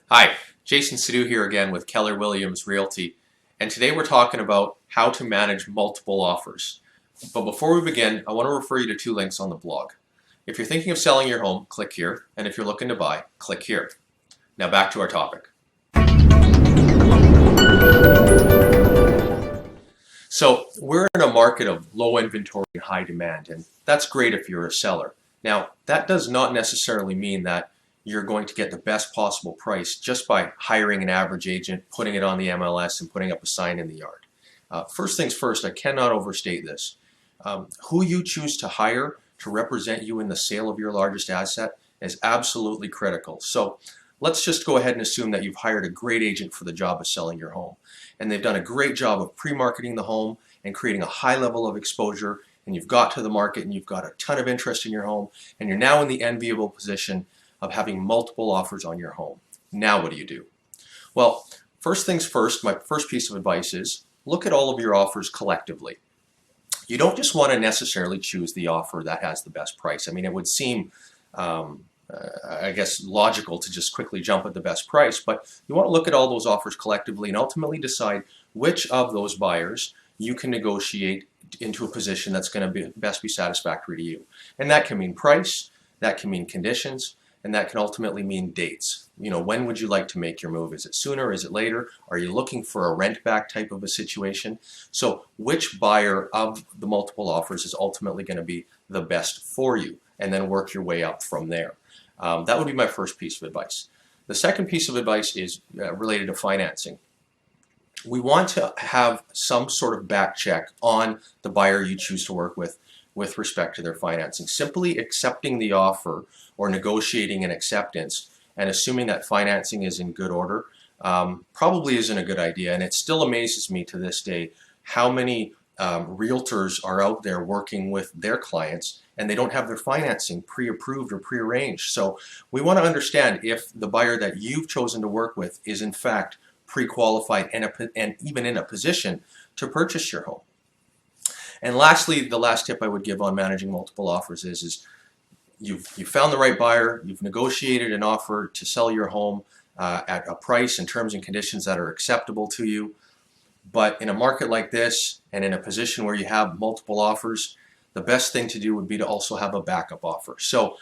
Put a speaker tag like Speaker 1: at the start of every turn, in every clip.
Speaker 1: Hi, Jayson Sidhu here again with Keller Williams Realty, and today we're talking about how to manage multiple offers. But before we begin, I want to refer you to two links on the blog. If you're thinking of selling your home, click here, and if you're looking to buy, click here. Now back to our topic. So we're in a market of low inventory and high demand, and that's great if you're a seller. Now, that does not necessarily mean that you're going to get the best possible price just by hiring an average agent, putting it on the MLS, and putting up a sign in the yard. First things first, I cannot overstate this. Who you choose to hire to represent you in the sale of your largest asset is absolutely critical. So let's just go ahead and assume that you've hired a great agent for the job of selling your home. And they've done a great job of pre-marketing the home and creating a high level of exposure, and you've got to the market and you've got a ton of interest in your home, and you're now in the enviable position of having multiple offers on your home. Now what do you do? Well, first things first, my first piece of advice is look at all of your offers collectively. You don't just want to necessarily choose the offer that has the best price. I mean, it would seem I guess logical to just quickly jump at the best price, but you want to look at all those offers collectively and ultimately decide which of those buyers you can negotiate into a position that's going to best be satisfactory to you. And that can mean price, that can mean conditions, and that can ultimately mean dates. You know, when would you like to make your move? Is it sooner? Is it later? Are you looking for a rent back type of a situation? So which buyer of the multiple offers is ultimately going to be the best for you? And then work your way up from there. That would be my first piece of advice. The second piece of advice is related to financing. We want to have some sort of back check on the buyer you choose to work with respect to their financing. Simply accepting the offer or negotiating an acceptance and assuming that financing is in good order probably isn't a good idea. And it still amazes me to this day how many realtors are out there working with their clients and they don't have their financing pre-approved or pre-arranged. So we want to understand if the buyer that you've chosen to work with is in fact pre-qualified and even in a position to purchase your home. And lastly, the last tip I would give on managing multiple offers is you've found the right buyer, you've negotiated an offer to sell your home at a price and terms and conditions that are acceptable to you. But in a market like this and in a position where you have multiple offers, the best thing to do would be to also have a backup offer. So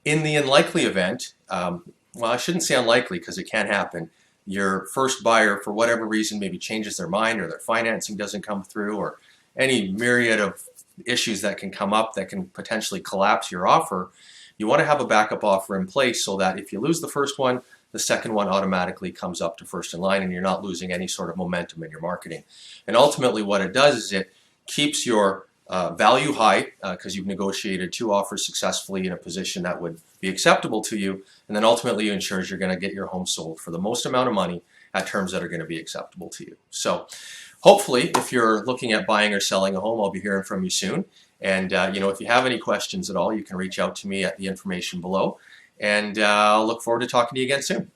Speaker 1: in the unlikely event, well, I shouldn't say unlikely because it can happen, your first buyer for whatever reason maybe changes their mind or their financing doesn't come through or any myriad of issues that can come up that can potentially collapse your offer, you want to have a backup offer in place so that if you lose the first one, the second one automatically comes up to first in line and you're not losing any sort of momentum in your marketing. And ultimately what it does is it keeps your value high because you've negotiated two offers successfully in a position that would be acceptable to you, and then ultimately it ensures you're going to get your home sold for the most amount of money at terms that are going to be acceptable to you. So hopefully if you're looking at buying or selling a home, I'll be hearing from you soon. And if you have any questions at all, you can reach out to me at the information below. And I'll look forward to talking to you again soon.